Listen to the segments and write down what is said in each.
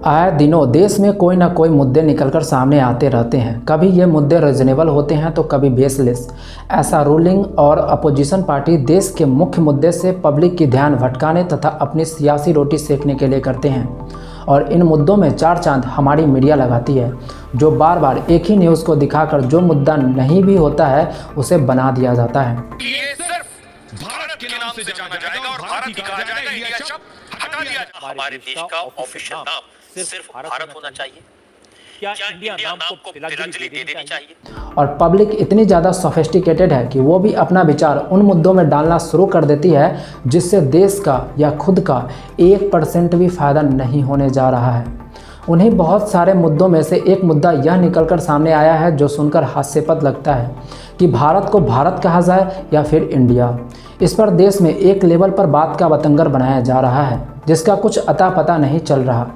आए दिनों देश में कोई ना कोई मुद्दे निकलकर सामने आते रहते हैं। कभी ये मुद्दे रीजनेबल होते हैं तो कभी बेसलेस। ऐसा रूलिंग और अपोजिशन पार्टी देश के मुख्य मुद्दे से पब्लिक की ध्यान भटकाने तथा अपनी सियासी रोटी सेकने के लिए करते हैं। और इन मुद्दों में चार चांद हमारी मीडिया लगाती है, जो बार बार एक ही न्यूज़ को दिखाकर जो मुद्दा नहीं भी होता है उसे बना दिया जाता है। ये सिर्फ भारत के नाम से जाना जाएगा और भारत ही कहा जाएगा, इंडिया शब्द हटा दिया जाएगा। हमारे देश का ऑफिशियल नाम सिर्फ भारत होना चाहिए। क्या इंडिया नाम को तिलांजलि दे देनी चाहिए? और पब्लिक इतनी ज़्यादा सोफिस्टिकेटेड है कि वो भी अपना विचार उन मुद्दों में डालना शुरू कर देती है जिससे देश का या खुद का 1% भी फायदा नहीं होने जा रहा है। उन्हीं बहुत सारे मुद्दों में से एक मुद्दा यह निकलकर सामने आया है जो सुनकर हास्यास्पद लगता है कि भारत को भारत कहा जाए या फिर इंडिया। इस पर देश में एक लेवल पर बात का बतंगर बनाया जा रहा है जिसका कुछ अता पता नहीं चल रहा।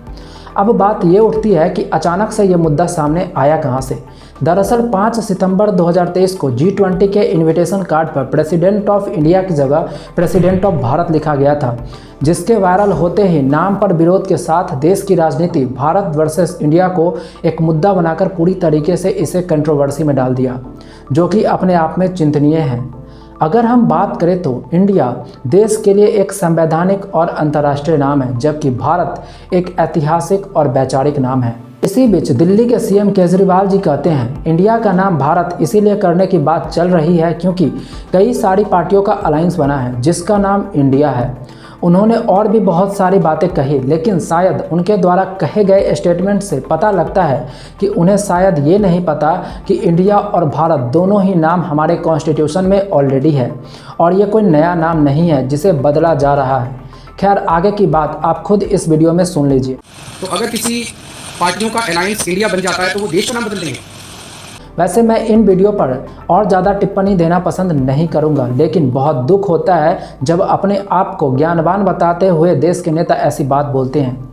अब बात ये उठती है कि अचानक से ये मुद्दा सामने आया कहाँ से। दरअसल 5 सितंबर 2023 को G20 के इनविटेशन कार्ड पर प्रेसिडेंट ऑफ इंडिया की जगह प्रेसिडेंट ऑफ भारत लिखा गया था, जिसके वायरल होते ही नाम पर विरोध के साथ देश की राजनीति भारत वर्सेस इंडिया को एक मुद्दा बनाकर पूरी तरीके से इसे कंट्रोवर्सी में डाल दिया, जो कि अपने आप में चिंतनीय है। अगर हम बात करें तो इंडिया देश के लिए एक संवैधानिक और अंतर्राष्ट्रीय नाम है, जबकि भारत एक ऐतिहासिक और वैचारिक नाम है। इसी बीच दिल्ली के सीएम केजरीवाल जी कहते हैं इंडिया का नाम भारत इसीलिए करने की बात चल रही है क्योंकि कई सारी पार्टियों का अलायंस बना है जिसका नाम इंडिया है। उन्होंने और भी बहुत सारी बातें कही, लेकिन शायद उनके द्वारा कहे गए स्टेटमेंट से पता लगता है कि उन्हें शायद ये नहीं पता कि इंडिया और भारत दोनों ही नाम हमारे कॉन्स्टिट्यूशन में ऑलरेडी है और ये कोई नया नाम नहीं है जिसे बदला जा रहा है। खैर, आगे की बात आप खुद इस वीडियो में सुन लीजिए। तो अगर किसी पार्टियों का अलायंस इंडिया बन जाता है तो वो देश का नाम बदल देंगे। वैसे मैं इन वीडियो पर और ज़्यादा टिप्पणी देना पसंद नहीं करूंगा, लेकिन बहुत दुख होता है जब अपने आप को ज्ञानवान बताते हुए देश के नेता ऐसी बात बोलते हैं।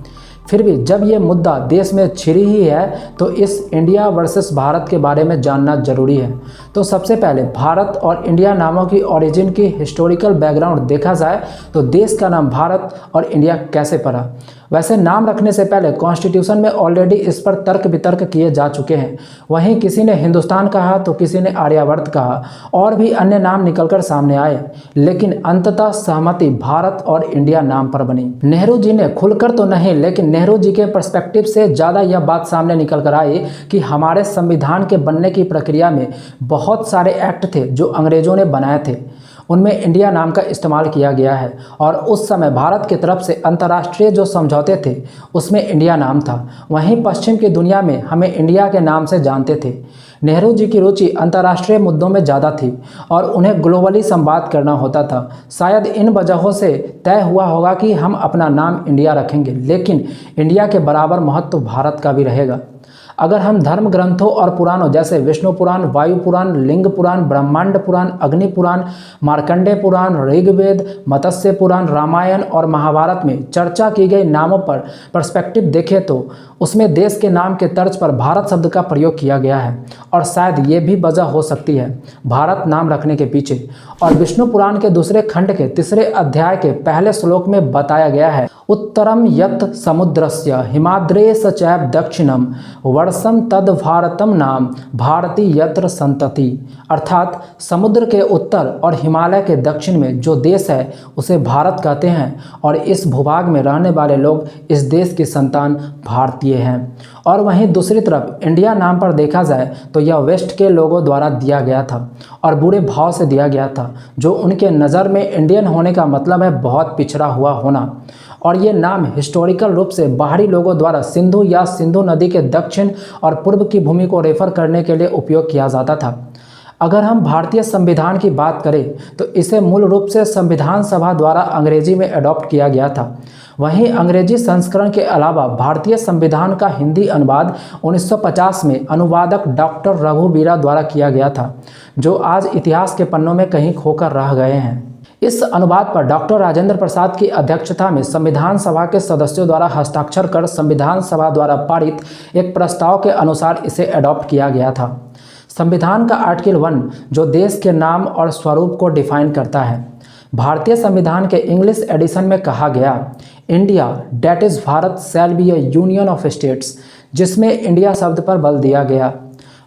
फिर भी जब ये मुद्दा देश में छिड़ी ही है तो इस इंडिया वर्सेस भारत के बारे में जानना जरूरी है। तो सबसे पहले भारत और इंडिया नामों की ओरिजिन की हिस्टोरिकल बैकग्राउंड देखा जाए तो देश का नाम भारत और इंडिया कैसे पड़ा। वैसे नाम रखने से पहले कॉन्स्टिट्यूशन में ऑलरेडी इस पर तर्क वितर्क किए जा चुके हैं। वहीं किसी ने हिंदुस्तान कहा तो किसी ने आर्यावर्त कहा और भी अन्य नाम निकलकर सामने आए, लेकिन अंततः सहमति भारत और इंडिया नाम पर बनी। नेहरू जी ने खुलकर तो नहीं, लेकिन नेहरू जी के पर्सपेक्टिव से ज़्यादा यह बात सामने निकल कर आई कि हमारे संविधान के बनने की प्रक्रिया में बहुत सारे एक्ट थे जो अंग्रेजों ने बनाए थे, उनमें इंडिया नाम का इस्तेमाल किया गया है और उस समय भारत की तरफ से अंतर्राष्ट्रीय जो समझौते थे उसमें इंडिया नाम था। वहीं पश्चिम की दुनिया में हमें इंडिया के नाम से जानते थे। नेहरू जी की रुचि अंतर्राष्ट्रीय मुद्दों में ज़्यादा थी और उन्हें ग्लोबली संवाद करना होता था। शायद इन वजहों से तय हुआ होगा कि हम अपना नाम इंडिया रखेंगे, लेकिन इंडिया के बराबर महत्व भारत का भी रहेगा। अगर हम धर्म ग्रंथों और पुराणों जैसे विष्णु पुराण, वायु पुराण, लिंग पुराण, ब्रह्मांड पुराण, अग्नि पुराण, मार्कंडेय पुराण, ऋग्वेद, मत्स्य पुराण, रामायण और महाभारत में चर्चा की गई नामों पर पर्सपेक्टिव देखें तो उसमें देश के नाम के तर्ज पर भारत शब्द का प्रयोग किया गया है और शायद ये भी वजह हो सकती है भारत नाम रखने के पीछे। और विष्णु पुराण के दूसरे खंड के 3 अध्याय के पहले श्लोक में बताया गया है, उत्तरम यत् समुद्रस्य हिमाद्रेश चैव दक्षिणम वर्षम तद भारतम नाम भारती यत्र संतति। अर्थात समुद्र के उत्तर और हिमालय के दक्षिण में जो देश है उसे भारत कहते हैं और इस भूभाग में रहने वाले लोग इस देश की संतान भारतीय हैं। और वहीं दूसरी तरफ इंडिया नाम पर देखा जाए तो यह वेस्ट के लोगों द्वारा दिया गया था और बुरे भाव से दिया गया था, जो उनके नज़र में इंडियन होने का मतलब है बहुत पिछड़ा हुआ होना। और ये नाम हिस्टोरिकल रूप से बाहरी लोगों द्वारा सिंधु या सिंधु नदी के दक्षिण और पूर्व की भूमि को रेफर करने के लिए उपयोग किया जाता था। अगर हम भारतीय संविधान की बात करें तो इसे मूल रूप से संविधान सभा द्वारा अंग्रेजी में अडॉप्ट किया गया था। वहीं अंग्रेजी संस्करण के अलावा भारतीय संविधान का हिंदी अनुवाद 1950 में अनुवादक डॉक्टर रघु बीरा द्वारा किया गया था, जो आज इतिहास के पन्नों में कहीं खोकर रह गए हैं। इस अनुवाद पर डॉक्टर राजेंद्र प्रसाद की अध्यक्षता में संविधान सभा के सदस्यों द्वारा हस्ताक्षर कर संविधान सभा द्वारा पारित एक प्रस्ताव के अनुसार इसे अडॉप्ट किया गया था। संविधान का आर्टिकल 1 जो देश के नाम और स्वरूप को डिफाइन करता है। भारतीय संविधान के इंग्लिश एडिशन में कहा गया, India that is Bharat shall be A union of states, जिसमें इंडिया शब्द पर बल दिया गया।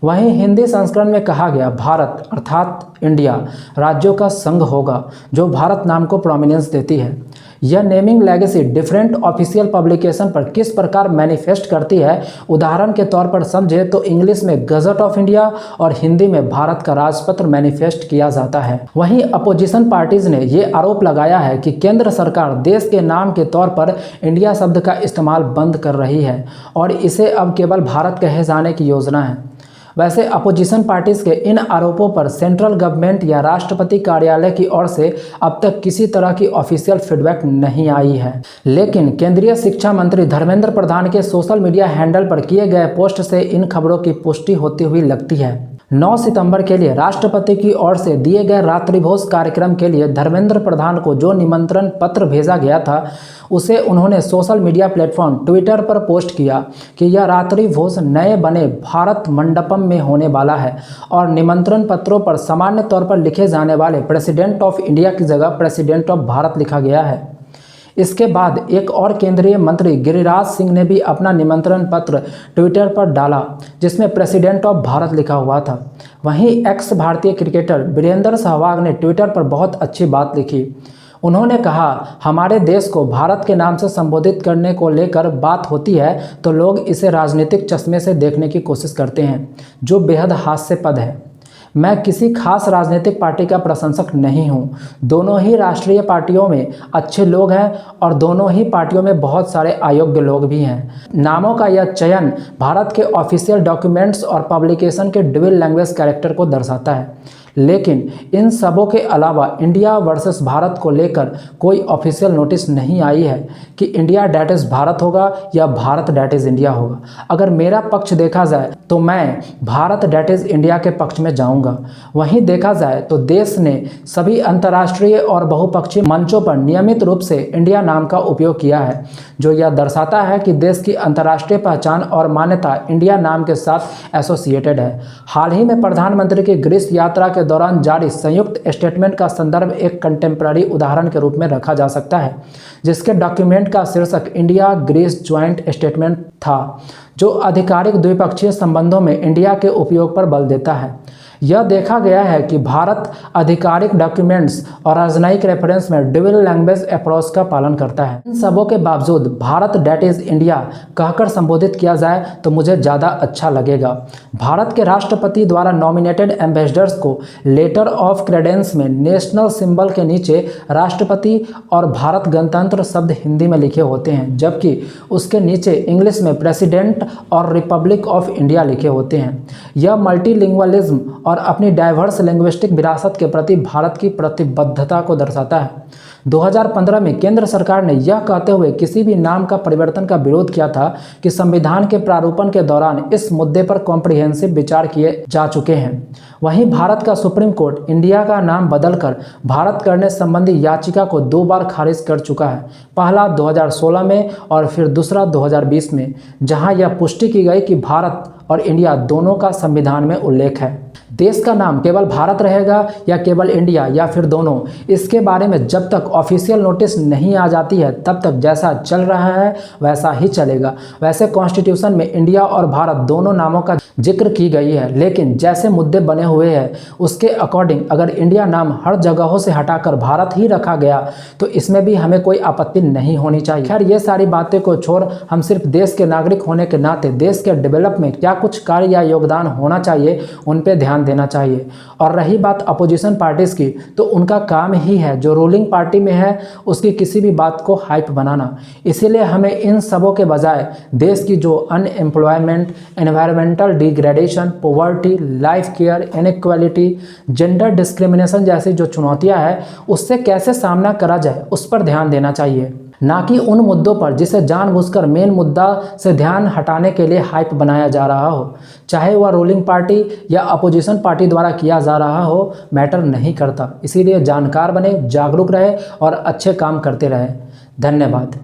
वहीं हिंदी संस्करण में कहा गया भारत अर्थात इंडिया राज्यों का संघ होगा, जो भारत नाम को प्रोमिनेंस देती है। यह naming legacy different official publication पर किस प्रकार मैनिफेस्ट करती है, उदाहरण के तौर पर समझे तो इंग्लिश में गजट ऑफ इंडिया और हिंदी में भारत का राजपत्र मैनिफेस्ट किया जाता है। वहीं अपोजिशन पार्टीज ने ये आरोप लगाया है कि केंद्र सरकार देश के नाम के तौर पर इंडिया शब्द का इस्तेमाल बंद कर रही है और इसे अब केवल भारत कहे जाने की योजना है। वैसे अपोजिशन पार्टीज के इन आरोपों पर सेंट्रल गवर्नमेंट या राष्ट्रपति कार्यालय की ओर से अब तक किसी तरह की ऑफिशियल फीडबैक नहीं आई है, लेकिन केंद्रीय शिक्षा मंत्री धर्मेंद्र प्रधान के सोशल मीडिया हैंडल पर किए गए पोस्ट से इन खबरों की पुष्टि होती हुई लगती है। 9 सितंबर के लिए राष्ट्रपति की ओर से दिए गए रात्रिभोज कार्यक्रम के लिए धर्मेंद्र प्रधान को जो निमंत्रण पत्र भेजा गया था, उसे उन्होंने सोशल मीडिया प्लेटफॉर्म ट्विटर पर पोस्ट किया कि यह रात्रिभोज नए बने भारत मंडपम में होने वाला है और निमंत्रण पत्रों पर सामान्य तौर पर लिखे जाने वाले प्रेसिडेंट ऑफ इंडिया की जगह प्रेसिडेंट ऑफ भारत लिखा गया है। इसके बाद एक और केंद्रीय मंत्री गिरिराज सिंह ने भी अपना निमंत्रण पत्र ट्विटर पर डाला, जिसमें प्रेसिडेंट ऑफ भारत लिखा हुआ था। वहीं एक्स भारतीय क्रिकेटर वीरेंद्र सहवाग ने ट्विटर पर बहुत अच्छी बात लिखी। उन्होंने कहा, हमारे देश को भारत के नाम से संबोधित करने को लेकर बात होती है तो लोग इसे राजनीतिक चश्मे से देखने की कोशिश करते हैं, जो बेहद हास्यास्पद है। मैं किसी खास राजनीतिक पार्टी का प्रशंसक नहीं हूं। दोनों ही राष्ट्रीय पार्टियों में अच्छे लोग हैं और दोनों ही पार्टियों में बहुत सारे अयोग्य लोग भी हैं। नामों का यह चयन भारत के ऑफिशियल डॉक्यूमेंट्स और पब्लिकेशन के ड्यूल लैंग्वेज कैरेक्टर को दर्शाता है, लेकिन इन सबों के अलावा इंडिया वर्सेस भारत को लेकर कोई ऑफिशियल नोटिस नहीं आई है कि इंडिया डेट इज़ भारत होगा या भारत डेट इज़ इंडिया होगा। अगर मेरा पक्ष देखा जाए तो मैं भारत डेट इज़ इंडिया के पक्ष में जाऊंगा। वहीं देखा जाए तो देश ने सभी अंतर्राष्ट्रीय और बहुपक्षीय मंचों पर नियमित रूप से इंडिया नाम का उपयोग किया है, जो यह दर्शाता है कि देश की अंतर्राष्ट्रीय पहचान और मान्यता इंडिया नाम के साथ एसोसिएटेड है। हाल ही में प्रधानमंत्री की ग्रीस यात्रा के दौरान जारी संयुक्त स्टेटमेंट का संदर्भ एक कंटेम्पररी उदाहरण के रूप में रखा जा सकता है, जिसके डॉक्यूमेंट का शीर्षक इंडिया ग्रीस ज्वाइंट स्टेटमेंट था, जो आधिकारिक द्विपक्षीय संबंधों में इंडिया के उपयोग पर बल देता है। यह देखा गया है कि भारत आधिकारिक डॉक्यूमेंट्स और राजनयिक रेफरेंस में ड्यूल लैंग्वेज अप्रोच का पालन करता है। इन सबों के बावजूद भारत डेट इज़ इंडिया कहकर संबोधित किया जाए तो मुझे ज़्यादा अच्छा लगेगा। भारत के राष्ट्रपति द्वारा नॉमिनेटेड एम्बेसडर्स को लेटर ऑफ क्रेडेंस में नेशनल सिंबल के नीचे राष्ट्रपति और भारत गणतंत्र शब्द हिंदी में लिखे होते हैं, जबकि उसके नीचे इंग्लिश में प्रेसिडेंट और रिपब्लिक ऑफ इंडिया लिखे होते हैं। यह मल्टीलिंगुअलिज्म और अपनी डाइवर्स लिंग्विस्टिक विरासत के प्रति भारत की प्रतिबद्धता को दर्शाता है। 2015 में केंद्र सरकार ने यह कहते हुए किसी भी नाम का परिवर्तन का विरोध किया था कि संविधान के प्रारूपण के दौरान इस मुद्दे पर कॉम्प्रिहेंसिव विचार किए जा चुके हैं। वहीं भारत का सुप्रीम कोर्ट इंडिया का नाम बदलकर भारत करने संबंधी याचिका को 2 बार खारिज कर चुका है, पहला 2016 में और फिर दूसरा 2020 में, जहां यह पुष्टि की गई कि भारत और इंडिया दोनों का संविधान में उल्लेख है। देश का नाम केवल भारत रहेगा या केवल इंडिया या फिर दोनों, इसके बारे में जब तक ऑफिशियल नोटिस नहीं आ जाती है तब तक जैसा चल रहा है वैसा ही चलेगा। वैसे कॉन्स्टिट्यूशन में इंडिया और भारत दोनों नामों का जिक्र की गई है, लेकिन जैसे मुद्दे बने हुए हैं उसके अकॉर्डिंग अगर इंडिया नाम हर जगहों से हटाकर भारत ही रखा गया तो इसमें भी हमें कोई आपत्ति नहीं होनी चाहिए। खैर, ये सारी बातें को छोड़ हम सिर्फ देश के नागरिक होने के नाते देश के डेवलप में क्या कुछ कार्य या योगदान होना चाहिए उन पे ध्यान देना चाहिए। और रही बात अपोजिशन पार्टीज की, तो उनका काम ही है जो रूलिंग पार्टी में है उसकी किसी भी बात को हाइप बनाना। इसीलिए हमें इन सबों के बजाय देश की जो unemployment, environmental degradation, poverty, life care, inequality, gender discrimination जैसी जो चुनौतियां हैं उससे कैसे सामना करा जाए उस पर ध्यान देना चाहिए, ना कि उन मुद्दों पर जिसे जानबूझकर मेन मुद्दा से ध्यान हटाने के लिए हाइप बनाया जा रहा हो। चाहे वह रूलिंग पार्टी या अपोजिशन पार्टी द्वारा किया जा रहा हो, मैटर नहीं करता। इसीलिए जानकार बने, जागरूक रहे और अच्छे काम करते रहे। धन्यवाद।